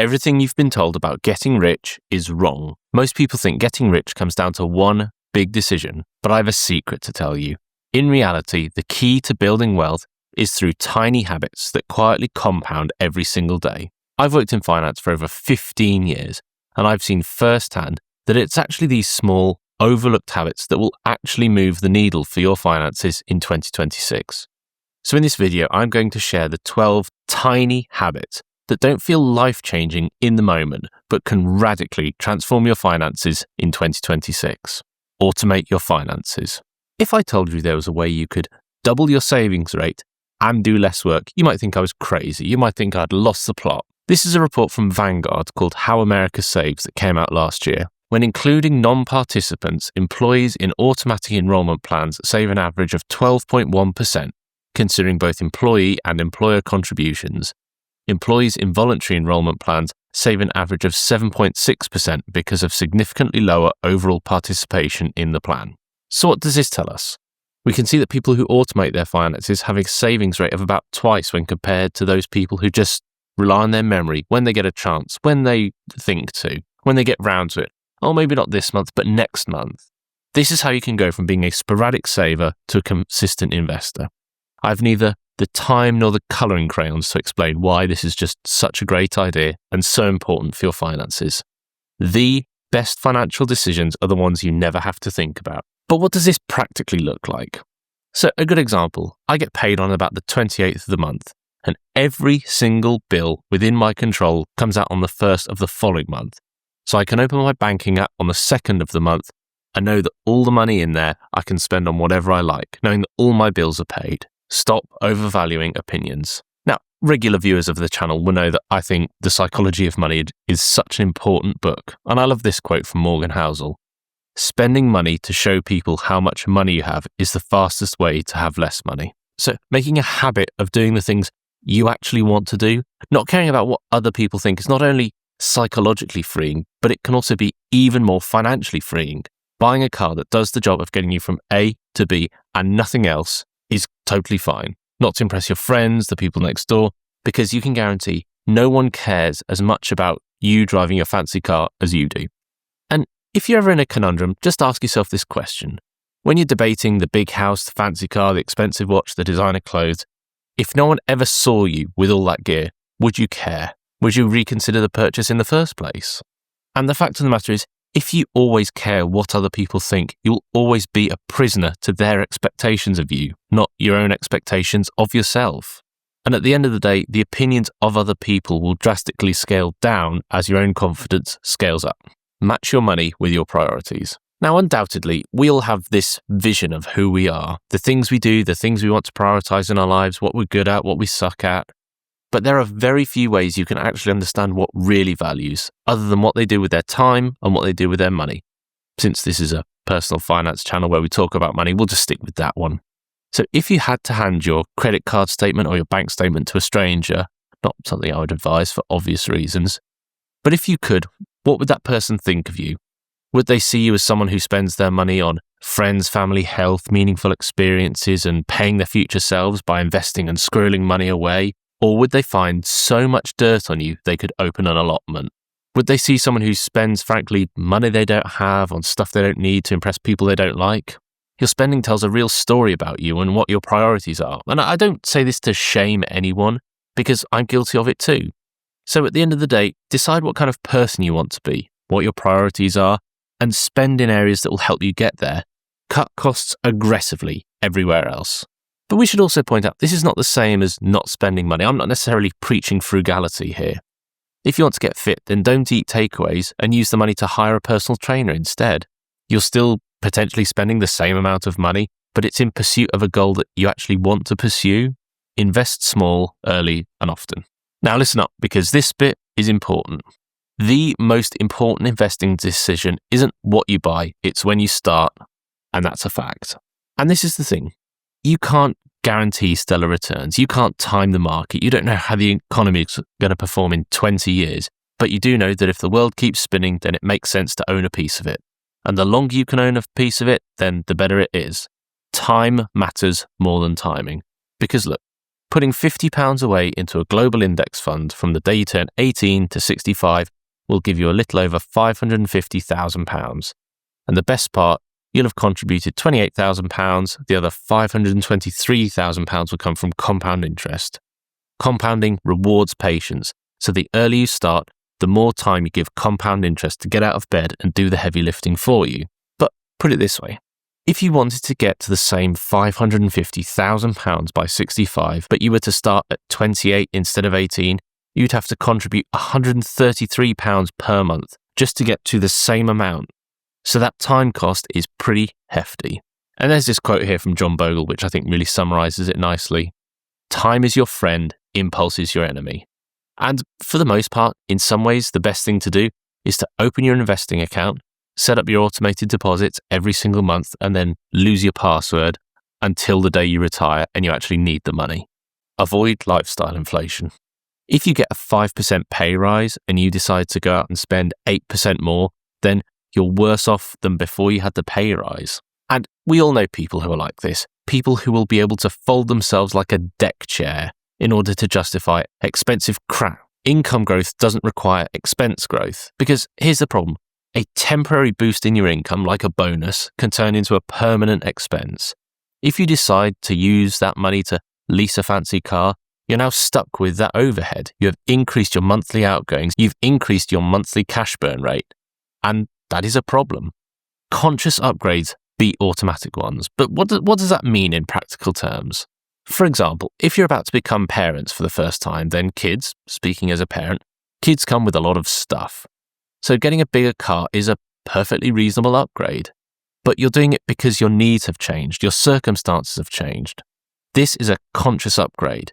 Everything you've been told about getting rich is wrong. Most people think getting rich comes down to one big decision, but I have a secret to tell you. In reality, the key to building wealth is through tiny habits that quietly compound every single day. I've worked in finance for over 15 years, and I've seen firsthand that it's actually these small, overlooked habits that will actually move the needle for your finances in 2026. So in this video, I'm going to share the 12 tiny habits that don't feel life-changing in the moment, but can radically transform your finances in 2026. Automate your finances. If I told you there was a way you could double your savings rate and do less work, you might think I was crazy. You might think I'd lost the plot. This is a report from Vanguard called How America Saves that came out last year. When including non-participants, employees in automatic enrollment plans save an average of 12.1%, considering both employee and employer contributions. Employees in voluntary enrollment plans save an average of 7.6% because of significantly lower overall participation in the plan. So what does this tell us? We can see that people who automate their finances have a savings rate of about twice when compared to those people who just rely on their memory when they get a chance, when they think to, when they get round to it. Oh, maybe not this month, but next month. This is how you can go from being a sporadic saver to a consistent investor. I've neither the time nor the colouring crayons to explain why this is just such a great idea and so important for your finances. The best financial decisions are the ones you never have to think about. But what does this practically look like? So a good example, I get paid on about the 28th of the month, and every single bill within my control comes out on the 1st of the following month. So I can open my banking app on the 2nd of the month and know that all the money in there I can spend on whatever I like, knowing that all my bills are paid. Stop overvaluing opinions. Now, regular viewers of the channel will know that I think The Psychology of Money is such an important book, and I love this quote from Morgan Housel. Spending money to show people how much money you have is the fastest way to have less money. So making a habit of doing the things you actually want to do, not caring about what other people think, is not only psychologically freeing, but it can also be even more financially freeing. Buying a car that does the job of getting you from A to B and nothing else is totally fine. Not to impress your friends, the people next door, because you can guarantee no one cares as much about you driving your fancy car as you do. And if you're ever in a conundrum, just ask yourself this question. When you're debating the big house, the fancy car, the expensive watch, the designer clothes, if no one ever saw you with all that gear, would you care? Would you reconsider the purchase in the first place? And the fact of the matter is, if you always care what other people think, you'll always be a prisoner to their expectations of you, not your own expectations of yourself. And at the end of the day, the opinions of other people will drastically scale down as your own confidence scales up. Match your money with your priorities. Now, undoubtedly, we all have this vision of who we are, the things we do, the things we want to prioritize in our lives, what we're good at, what we suck at. But there are very few ways you can actually understand what really values, other than what they do with their time and what they do with their money. Since this is a personal finance channel where we talk about money, we'll just stick with that one. So if you had to hand your credit card statement or your bank statement to a stranger, not something I would advise for obvious reasons, but if you could, what would that person think of you? Would they see you as someone who spends their money on friends, family, health, meaningful experiences, and paying their future selves by investing and squirreling money away? Or would they find so much dirt on you they could open an allotment? Would they see someone who spends, frankly, money they don't have on stuff they don't need to impress people they don't like? Your spending tells a real story about you and what your priorities are. And I don't say this to shame anyone, because I'm guilty of it too. So at the end of the day, decide what kind of person you want to be, what your priorities are, and spend in areas that will help you get there. Cut costs aggressively everywhere else. But we should also point out, this is not the same as not spending money. I'm not necessarily preaching frugality here. If you want to get fit, then don't eat takeaways and use the money to hire a personal trainer instead. You're still potentially spending the same amount of money, but it's in pursuit of a goal that you actually want to pursue. Invest small, early, and often. Now listen up, because this bit is important. The most important investing decision isn't what you buy, it's when you start, and that's a fact. And this is the thing. You can't guarantee stellar returns. You can't time the market. You don't know how the economy is going to perform in 20 years. But you do know that if the world keeps spinning, then it makes sense to own a piece of it. And the longer you can own a piece of it, then the better it is. Time matters more than timing. Because look, Putting £50 away into a global index fund from the day you turn 18 to 65 will give you a little over £550,000. And the best part, you'll have contributed £28,000. The other £523,000 will come from compound interest. Compounding rewards patience, so the earlier you start, the more time you give compound interest to get out of bed and do the heavy lifting for you. But put it this way, if you wanted to get to the same £550,000 by 65, but you were to start at 28 instead of 18, you'd have to contribute £133 per month just to get to the same amount. So that time cost is pretty hefty. And there's this quote here from John Bogle, which I think really summarizes it nicely. Time is your friend, impulse is your enemy. And for the most part, in some ways, the best thing to do is to open your investing account, set up your automated deposits every single month, and then lose your password until the day you retire and you actually need the money. Avoid lifestyle inflation. If you get a 5% pay rise and you decide to go out and spend 8% more, then you're worse off than before you had the pay rise. And we all know people who are like this, people who will be able to fold themselves like a deck chair in order to justify expensive crap. Income growth doesn't require expense growth, because here's the problem. A temporary boost in your income, like a bonus, can turn into a permanent expense. If you decide to use that money to lease a fancy car, you're now stuck with that overhead. You have increased your monthly outgoings, you've increased your monthly cash burn rate, and that is a problem. Conscious upgrades beat automatic ones, but what does that mean in practical terms? For example, if you're about to become parents for the first time, then kids, speaking as a parent, kids come with a lot of stuff. So getting a bigger car is a perfectly reasonable upgrade. But you're doing it because your needs have changed, your circumstances have changed. This is a conscious upgrade.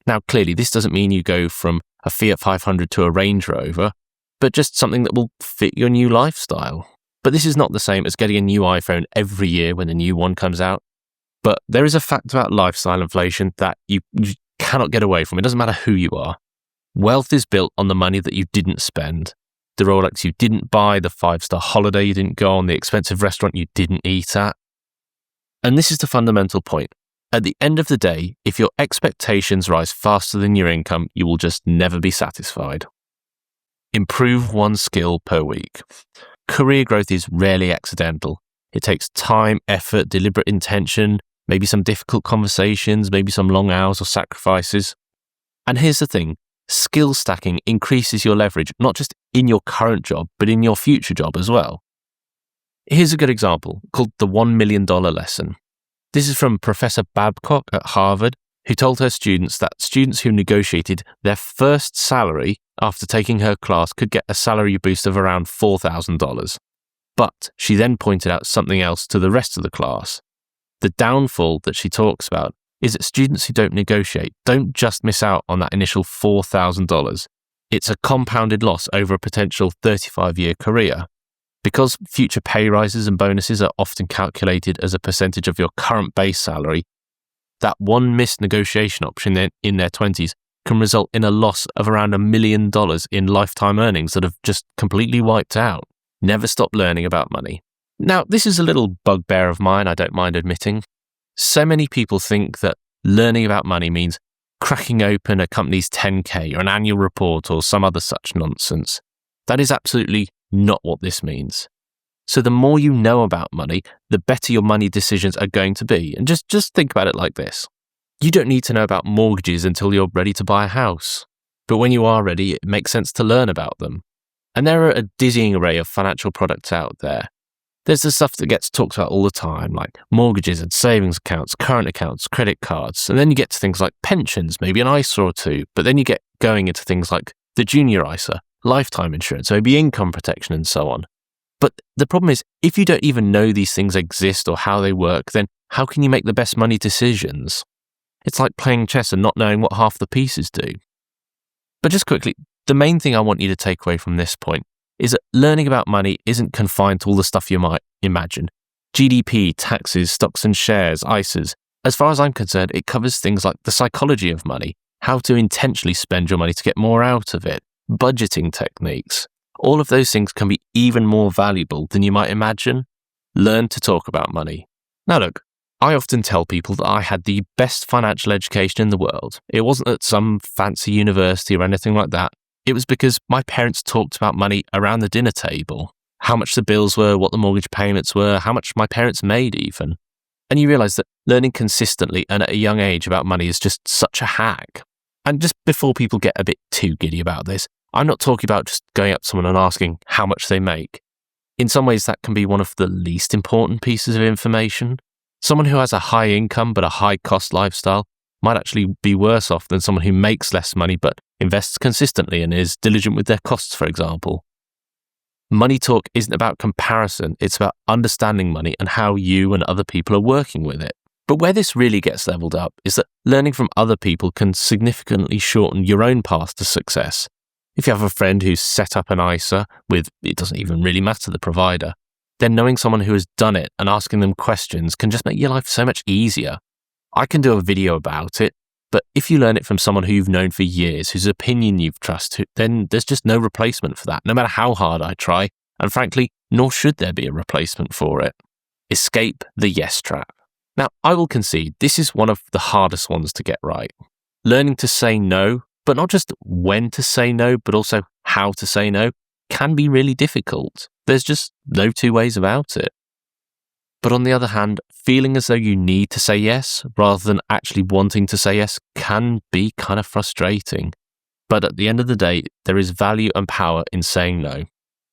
Now, clearly, this doesn't mean you go from a Fiat 500 to a Range Rover, but just something that will fit your new lifestyle. But this is not the same as getting a new iPhone every year when a new one comes out. But there is a fact about lifestyle inflation that you cannot get away from. It doesn't matter who you are. Wealth is built on the money that you didn't spend. The Rolex you didn't buy, the 5-star holiday you didn't go on, the expensive restaurant you didn't eat at. And this is the fundamental point. At the end of the day, if your expectations rise faster than your income, you will just never be satisfied. Improve one skill per week. Career growth is rarely accidental. It takes time, effort, deliberate intention, maybe some difficult conversations, maybe some long hours or sacrifices. And here's the thing. Skill stacking increases your leverage, not just in your current job, but in your future job as well. Here's a good example called the $1 million lesson. This is from Professor Babcock at Harvard, who told her students that students who negotiated their first salary after taking her class could get a salary boost of around $4,000. But she then pointed out something else to the rest of the class. The downfall that she talks about is that students who don't negotiate don't just miss out on that initial $4,000. It's a compounded loss over a potential 35-year career. Because future pay rises and bonuses are often calculated as a percentage of your current base salary, that one missed negotiation option in their 20s can result in a loss of around $1 million in lifetime earnings that have just completely wiped out. Never stop learning about money. Now, this is a little bugbear of mine, I don't mind admitting. So many people think that learning about money means cracking open a company's 10K or an annual report or some other such nonsense. That is absolutely not what this means. So the more you know about money, the better your money decisions are going to be. And just think about it like this. You don't need to know about mortgages until you're ready to buy a house. But when you are ready, it makes sense to learn about them. And there are a dizzying array of financial products out there. There's the stuff that gets talked about all the time, like mortgages and savings accounts, current accounts, credit cards. And then you get to things like pensions, maybe an ISA or two. But then you get going into things like the junior ISA, lifetime insurance, maybe income protection and so on. But the problem is, if you don't even know these things exist or how they work, then how can you make the best money decisions? It's like playing chess and not knowing what half the pieces do. But just quickly, the main thing I want you to take away from this point is that learning about money isn't confined to all the stuff you might imagine. GDP, taxes, stocks and shares, ISAs. As far as I'm concerned, it covers things like the psychology of money, how to intentionally spend your money to get more out of it, budgeting techniques. All of those things can be even more valuable than you might imagine. Learn to talk about money. Now look, I often tell people that I had the best financial education in the world. It wasn't at some fancy university or anything like that. It was because my parents talked about money around the dinner table, how much the bills were, what the mortgage payments were, how much my parents made even. And you realise that learning consistently and at a young age about money is just such a hack. And just before people get a bit too giddy about this, I'm not talking about just going up to someone and asking how much they make. In some ways, that can be one of the least important pieces of information. Someone who has a high income but a high cost lifestyle might actually be worse off than someone who makes less money but invests consistently and is diligent with their costs, for example. Money talk isn't about comparison, it's about understanding money and how you and other people are working with it. But where this really gets leveled up is that learning from other people can significantly shorten your own path to success. If you have a friend who's set up an ISA with, it doesn't even really matter the provider, then knowing someone who has done it and asking them questions can just make your life so much easier. I can do a video about it, but if you learn it from someone who you've known for years, whose opinion you've trusted, then there's just no replacement for that, no matter how hard I try, and frankly, nor should there be a replacement for it. Escape the yes trap. Now, I will concede this is one of the hardest ones to get right. Learning to say no, but not just when to say no, but also how to say no, can be really difficult. There's just no two ways about it. But on the other hand, feeling as though you need to say yes rather than actually wanting to say yes can be kind of frustrating. But at the end of the day, there is value and power in saying no.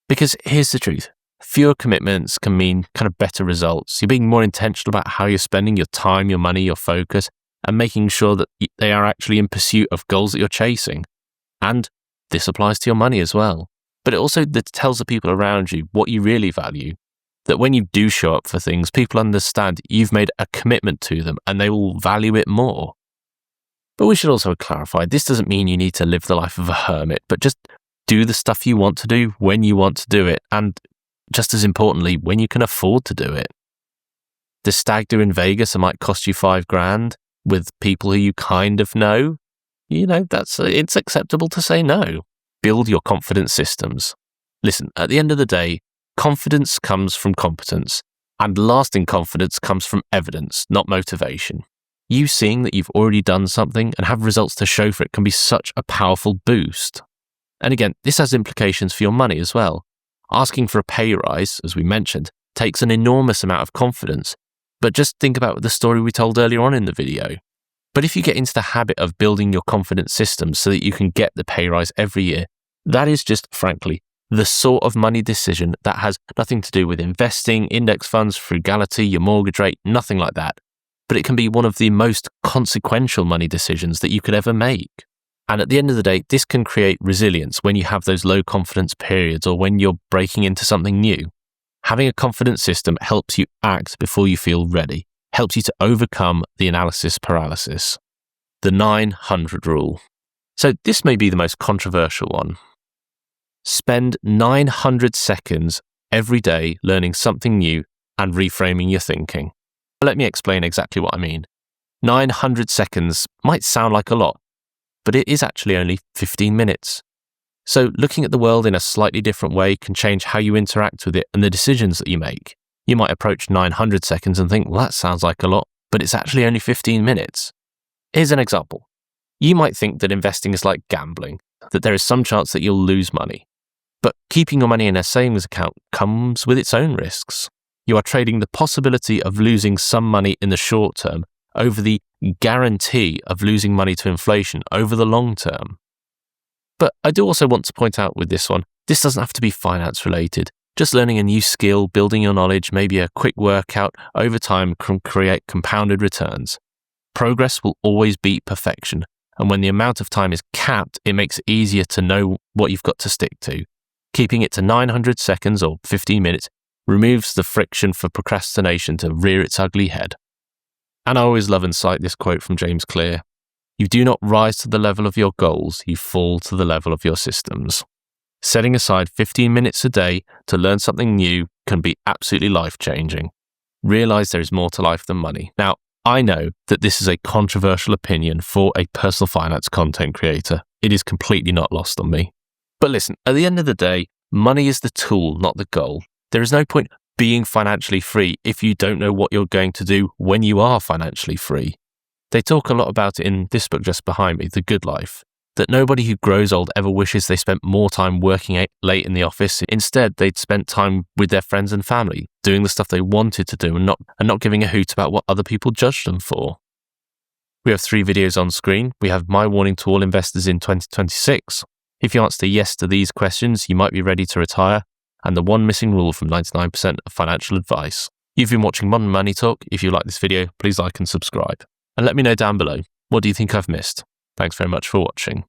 Because here's the truth. Fewer commitments can mean kind of better results. You're being more intentional about how you're spending your time, your money, your focus, and making sure that they are actually in pursuit of goals that you're chasing. And this applies to your money as well. But it also tells the people around you what you really value. That when you do show up for things, people understand you've made a commitment to them and they will value it more. But we should also clarify, this doesn't mean you need to live the life of a hermit, but just do the stuff you want to do when you want to do it, and just as importantly, when you can afford to do it. The stag do in Vegas that might cost you $5,000 with people who you kind of know, it's acceptable to say no. Build your confidence systems. Listen, at the end of the day, confidence comes from competence, and lasting confidence comes from evidence, not motivation. You seeing that you've already done something and have results to show for it can be such a powerful boost. And again, this has implications for your money as well. Asking for a pay rise, as we mentioned, takes an enormous amount of confidence. But just think about the story we told earlier on in the video. But if you get into the habit of building your confidence system so that you can get the pay rise every year, that is just, frankly, the sort of money decision that has nothing to do with investing, index funds, frugality, your mortgage rate, nothing like that. But it can be one of the most consequential money decisions that you could ever make. And at the end of the day, this can create resilience when you have those low confidence periods or when you're breaking into something new. Having a confidence system helps you act before you feel ready, helps you to overcome the analysis paralysis. The 900 rule. So this may be the most controversial one. Spend 900 seconds every day learning something new and reframing your thinking. Let me explain exactly what I mean. 900 seconds might sound like a lot, but it is actually only 15 minutes. So looking at the world in a slightly different way can change how you interact with it and the decisions that you make. You might approach 900 seconds and think, well, that sounds like a lot, but it's actually only 15 minutes. Here's an example. You might think that investing is like gambling, that there is some chance that you'll lose money. But keeping your money in a savings account comes with its own risks. You are trading the possibility of losing some money in the short term over the guarantee of losing money to inflation over the long term. But I do also want to point out with this one, this doesn't have to be finance related. Just learning a new skill, building your knowledge, maybe a quick workout over time can create compounded returns. Progress will always beat perfection, and when the amount of time is capped, it makes it easier to know what you've got to stick to. Keeping it to 900 seconds or 15 minutes removes the friction for procrastination to rear its ugly head. And I always love and cite this quote from James Clear. You do not rise to the level of your goals, you fall to the level of your systems. Setting aside 15 minutes a day to learn something new can be absolutely life-changing. Realize there is more to life than money. Now, I know that this is a controversial opinion for a personal finance content creator. It is completely not lost on me. But listen, at the end of the day, money is the tool, not the goal. There is no point being financially free if you don't know what you're going to do when you are financially free. They talk a lot about it in this book just behind me, The Good Life, that nobody who grows old ever wishes they spent more time working late in the office. Instead, they'd spent time with their friends and family, doing the stuff they wanted to do and not giving a hoot about what other people judged them for. We have 3 videos on screen. We have my warning to all investors in 2026. If you answer yes to these questions, you might be ready to retire, and the 1 missing rule from 99% of financial advice. You've been watching Modern Money Talk. If you like this video, please like and subscribe. And let me know down below, what do you think I've missed? Thanks very much for watching.